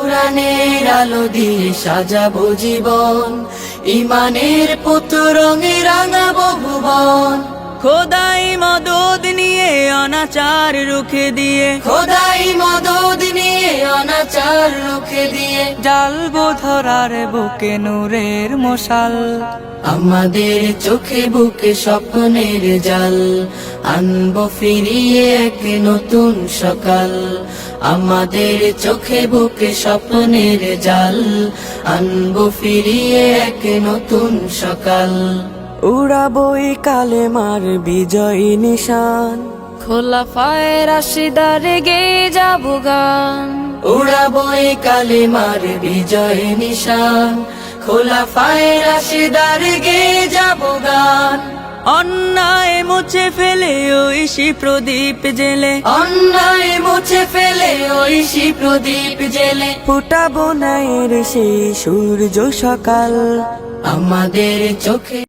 কোরআনের আলো দিয়ে সাজাবো জীবন, ইমানের পুতু রঙে রাঙাবো ভুবন। খোদাই মদদ নিয়ে অনাচার রুখে দিয়ে, খোদাই মদদ নিয়ে অনাচার রুখে দিয়ে, জ্বালবো ধরার বুকে নূরের মশাল। আমাদের চোখে বুকে স্বপ্নের জাল, আনবো ফিরিয়ে এক নতুন সকাল। আমাদের চোখে বুকে স্বপ্নের জাল, আনবো ফিরিয়ে এক নতুন সকাল। উড়াবো এই কালেমার বিজয়ী নিশান, খোলাফায়ে রাশিদারে গেয়ে যাবো গান। উড়াবো এই কালেমার বিজয় নিশান, খোলাফায়ে রাশিদার গেয়ে যাবো গান। অন্যায় মুছে ফেলে ঐশী প্রদীপ জেলে, অন্যায় মুছে ফেলে ঐশী প্রদীপ জেলে, ফুটাবো ন্যায়ের সেই সূর্য সকাল। আমাদের চোখে